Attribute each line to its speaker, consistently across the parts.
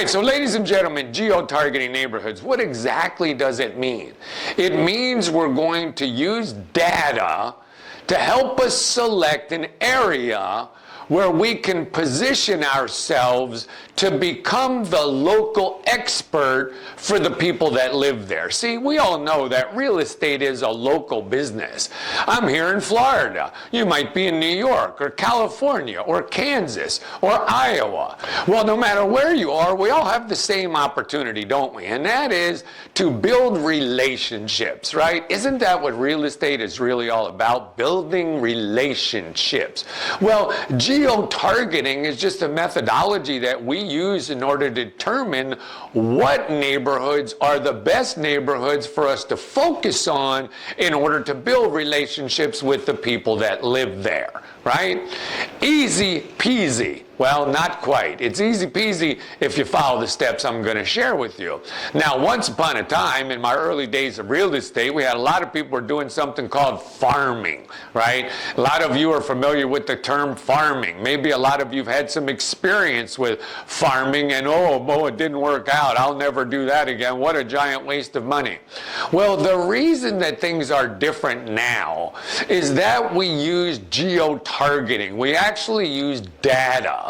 Speaker 1: right, so ladies and gentlemen, geotargeting neighborhoods, what exactly does it mean? It means we're going to use data to help us select an area where we can position ourselves to become the local expert for the people that live there. See, we all know that real estate is a local business. I'm here in Florida. You might be in New York or California or Kansas or Iowa. Well, no matter where you are, we all have the same opportunity, don't we? And that is to build relationships, right? Isn't that what real estate is really all about? Building relationships. Well, geotargeting is just a methodology that we use in order to determine what neighborhoods are the best neighborhoods for us to focus on in order to build relationships with the people that live there, right? Easy peasy. Well, not quite. It's easy peasy if you follow the steps I'm going to share with you. Now, once upon a time, in my early days of real estate, we had a lot of people were doing something called farming, right? A lot of you are familiar with the term farming. Maybe a lot of you have had some experience with farming and, oh, it didn't work out. I'll never do that again. What a giant waste of money. Well, the reason that things are different now is that we use geotargeting. We actually use data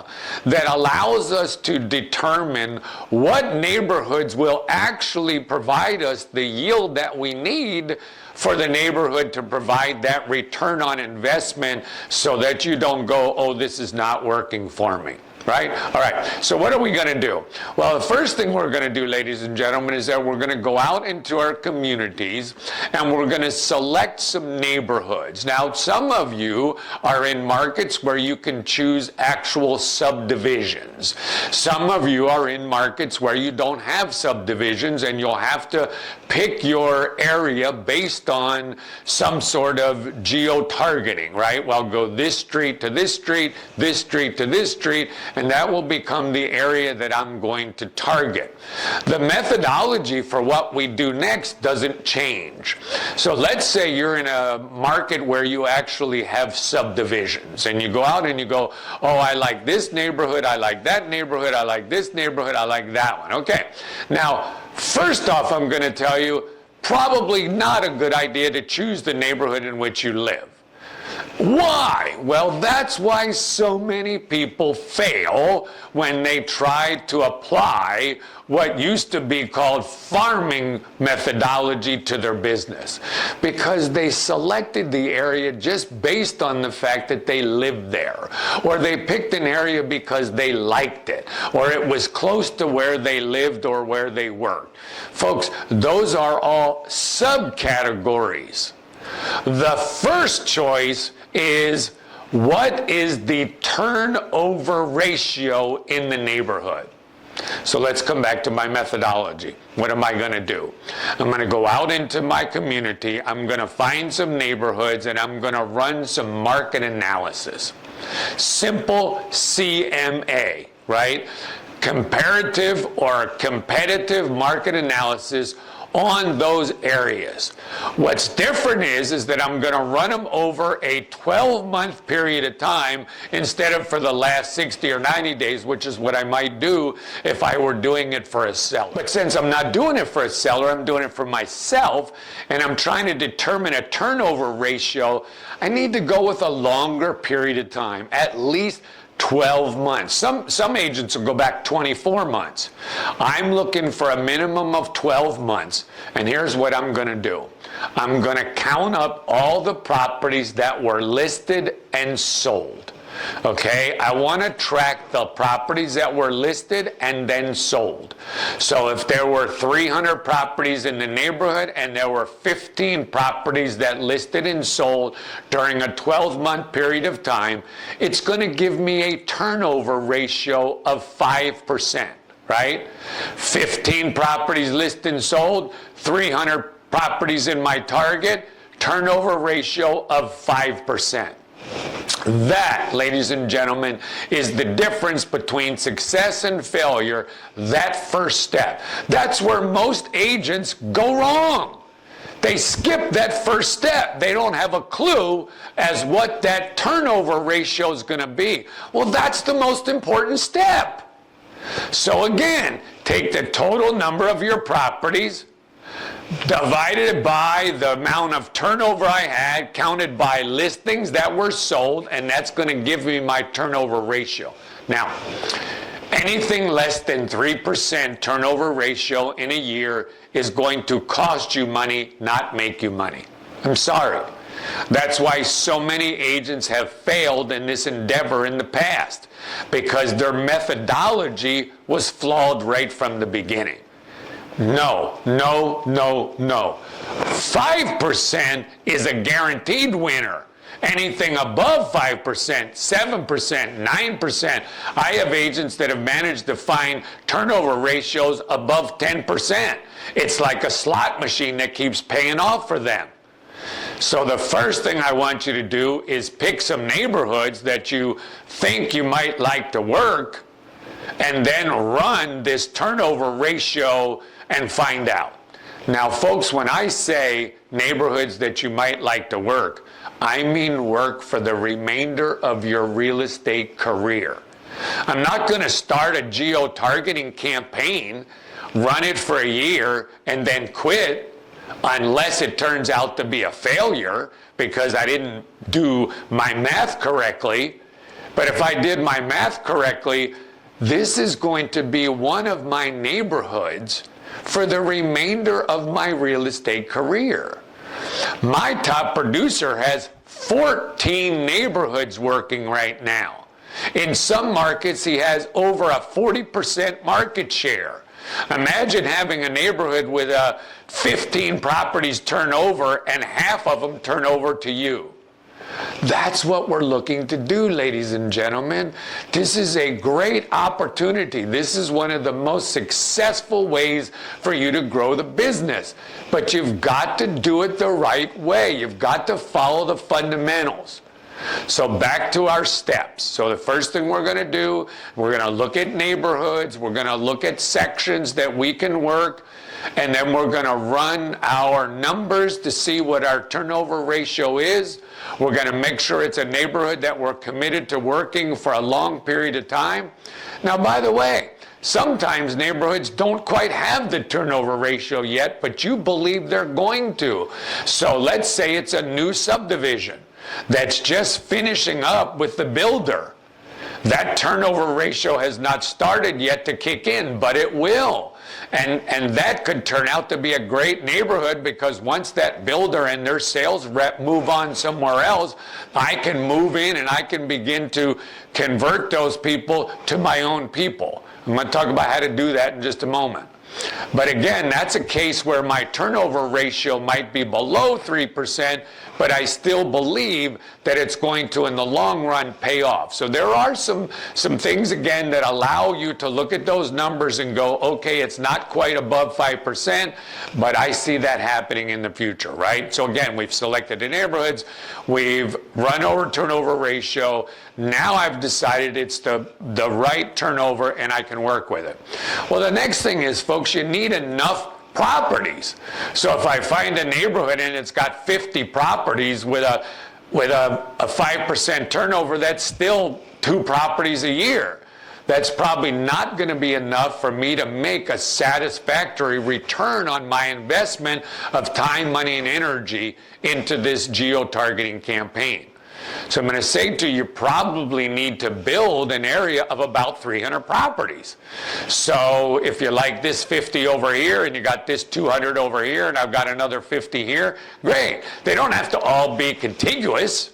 Speaker 1: that allows us to determine what neighborhoods will actually provide us the yield that we need for the neighborhood to provide that return on investment so that you don't go, oh, this is not working for me. Right? All right. So what are we going to do? Well, the first thing we're going to do, ladies and gentlemen, is that we're going to go out into our communities and we're going to select some neighborhoods. Now, some of you are in markets where you can choose actual subdivisions. Some of you are in markets where you don't have subdivisions and you'll have to pick your area based on some sort of geotargeting, right? Well, go this street to this street to this street, and that will become the area that I'm going to target. The methodology for what we do next doesn't change. So let's say you're in a market where you actually have subdivisions, and you go out and you go, oh, I like this neighborhood, I like that neighborhood, I like this neighborhood, I like that one. Okay. Now, first off, I'm going to tell you, probably not a good idea to choose the neighborhood in which you live. Why? Well, that's why so many people fail when they try to apply what used to be called farming methodology to their business, because they selected the area just based on the fact that they lived there, or they picked an area because they liked it, or it was close to where they lived or where they worked. Folks, those are all subcategories. The first choice is, what is the turnover ratio in the neighborhood? So let's come back to my methodology. What am I going to do? I'm going to go out into my community, I'm going to find some neighborhoods, and I'm going to run some market analysis. Simple CMA, right? Comparative or competitive market analysis on those areas. What's different is that I'm going to run them over a 12-month period of time instead of for the last 60 or 90 days, which is what I might do if I were doing it for a seller. But since I'm not doing it for a seller, I'm doing it for myself, and I'm trying to determine a turnover ratio, I need to go with a longer period of time, at least 12 months. Some agents will go back 24 months. I'm looking for a minimum of 12 months. And here's what I'm going to do. I'm going to count up all the properties that were listed and sold. Okay, I want to track the properties that were listed and then sold. So if there were 300 properties in the neighborhood and there were 15 properties that listed and sold during a 12-month period of time, it's going to give me a turnover ratio of 5%, right? 15 properties listed and sold, 300 properties in my target, turnover ratio of 5%. That, ladies and gentlemen, is the difference between success and failure, that first step. That's where most agents go wrong. They skip that first step. They don't have a clue as what that turnover ratio is going to be. Well, that's the most important step. So again, take the total number of your properties, divided by the amount of turnover I had, counted by listings that were sold, and that's going to give me my turnover ratio. Now, anything less than 3% turnover ratio in a year is going to cost you money, not make you money. I'm sorry. That's why so many agents have failed in this endeavor in the past, because their methodology was flawed right from the beginning. No, no, no, no. 5% is a guaranteed winner. Anything above 5%, 7%, 9%. I have agents that have managed to find turnover ratios above 10%. It's like a slot machine that keeps paying off for them. So the first thing I want you to do is pick some neighborhoods that you think you might like to work, and then run this turnover ratio and find out. Now, folks, when I say neighborhoods that you might like to work, I mean work for the remainder of your real estate career. I'm not going to start a geo-targeting campaign, run it for a year, and then quit unless it turns out to be a failure because I didn't do my math correctly. But if I did my math correctly, this is going to be one of my neighborhoods for the remainder of my real estate career. My top producer has 14 neighborhoods working right now. In some markets, he has over a 40% market share. Imagine having a neighborhood with 15 properties turn over and half of them turn over to you. That's what we're looking to do, ladies and gentlemen. This is a great opportunity. This is one of the most successful ways for you to grow the business. But you've got to do it the right way. You've got to follow the fundamentals. So back to our steps. So the first thing we're going to do, we're going to look at neighborhoods. We're going to look at sections that we can work. And then we're going to run our numbers to see what our turnover ratio is. We're going to make sure it's a neighborhood that we're committed to working for a long period of time. Now, by the way, sometimes neighborhoods don't quite have the turnover ratio yet, but you believe they're going to. So let's say it's a new subdivision that's just finishing up with the builder. That turnover ratio has not started yet to kick in, but it will. And that could turn out to be a great neighborhood, because once that builder and their sales rep move on somewhere else, I can move in and I can begin to convert those people to my own people. I'm going to talk about how to do that in just a moment. But again, that's a case where my turnover ratio might be below 3%, but I still believe that it's going to, in the long run, pay off. So there are some things, again, that allow you to look at those numbers and go, okay, it's not quite above 5%, but I see that happening in the future, right? So again, we've selected the neighborhoods, we've run over turnover ratio. Now I've decided it's the right turnover and I can work with it. Well, the next thing is, folks, you need enough properties. So if I find a neighborhood and it's got 50 properties with a 5% turnover, that's still 2 properties a year. That's probably not going to be enough for me to make a satisfactory return on my investment of time, money, and energy into this geo-targeting campaign. So I'm going to say to you, you probably need to build an area of about 300 properties. So if you like this 50 over here and you got this 200 over here and I've got another 50 here, great. They don't have to all be contiguous.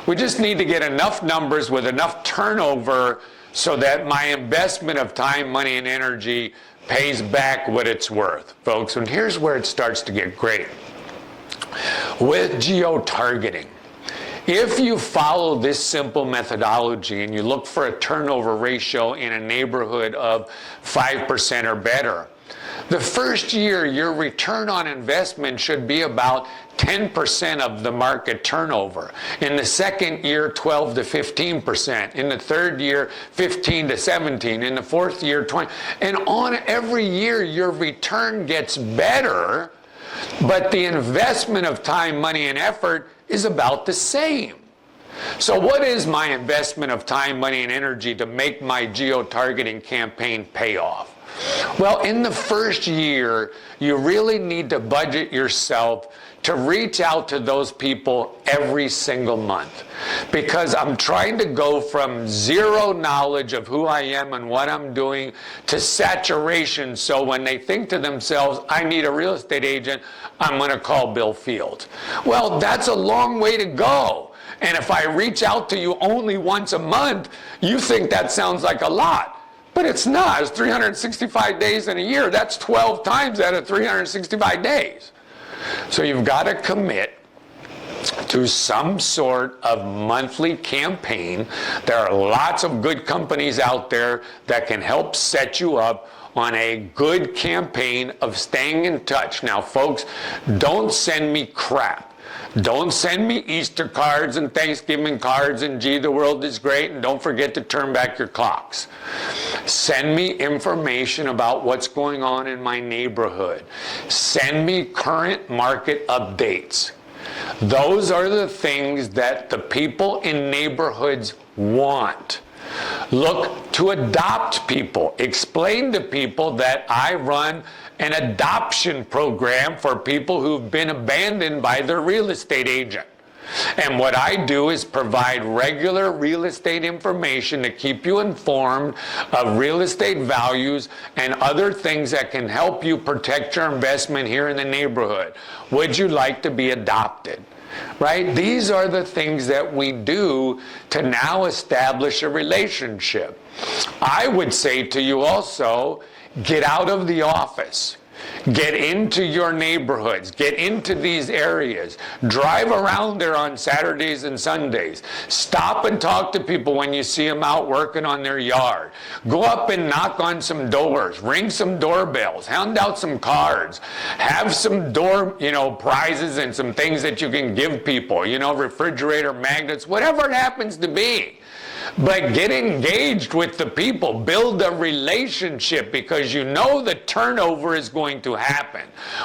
Speaker 1: We just need to get enough numbers with enough turnover so that my investment of time, money, and energy pays back what it's worth, folks. And here's where it starts to get great. With geo-targeting, if you follow this simple methodology and you look for a turnover ratio in a neighborhood of 5% or better, the first year your return on investment should be about 10% of the market turnover. In the second year, 12 to 15%. In the third year, 15 to 17. In the fourth year, 20. And on every year, your return gets better, but the investment of time, money, and effort is about the same. So what is my investment of time, money, and energy to make my geo-targeting campaign pay off? Well, in the first year, you really need to budget yourself to reach out to those people every single month, because I'm trying to go from zero knowledge of who I am and what I'm doing to saturation, so when they think to themselves, I need a real estate agent, I'm going to call Bill Fields. Well, that's a long way to go. And if I reach out to you only once a month, you think that sounds like a lot. But it's not. It's 365 days in a year. That's 12 times out of 365 days. So you've got to commit to some sort of monthly campaign. There are lots of good companies out there that can help set you up on a good campaign of staying in touch. Now, folks, don't send me crap. Don't send me Easter cards and Thanksgiving cards and gee, the world is great, and don't forget to turn back your clocks. Send me information about what's going on in my neighborhood. Send me current market updates. Those are the things that the people in neighborhoods want. Look to adopt people. Explain to people that I run an adoption program for people who've been abandoned by their real estate agent. And what I do is provide regular real estate information to keep you informed of real estate values and other things that can help you protect your investment here in the neighborhood. Would you like to be adopted? Right? These are the things that we do to now establish a relationship. I would say to you also, get out of the office. Get into your neighborhoods. Get into these areas. Drive around there on Saturdays and Sundays. Stop and talk to people when you see them out working on their yard. Go up and knock on some doors. Ring some doorbells. Hand out some cards. Have some prizes and some things that you can give people. Refrigerator magnets, whatever it happens to be. But get engaged with the people. Build a relationship, because you know the turnover is going to happen.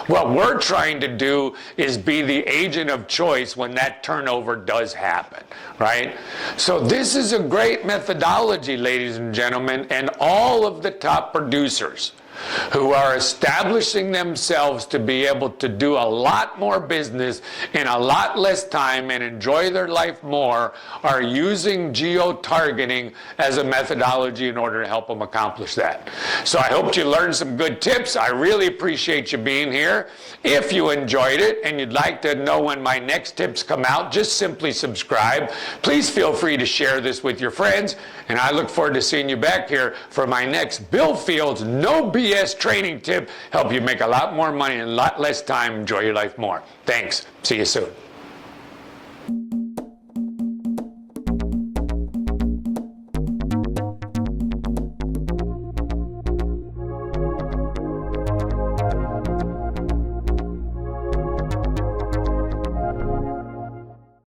Speaker 1: What we're trying to do is be the agent of choice when that turnover does happen, right? So this is a great methodology, ladies and gentlemen, and all of the top producers who are establishing themselves to be able to do a lot more business in a lot less time and enjoy their life more are using geo-targeting as a methodology in order to help them accomplish that. So I hope you learned some good tips. I really appreciate you being here. If you enjoyed it and you'd like to know when my next tips come out, just simply subscribe. Please feel free to share this with your friends, and I look forward to seeing you back here for my next Bill Fields No BS training tip. Help you make a lot more money in a lot less time. Enjoy your life more. Thanks. See you soon.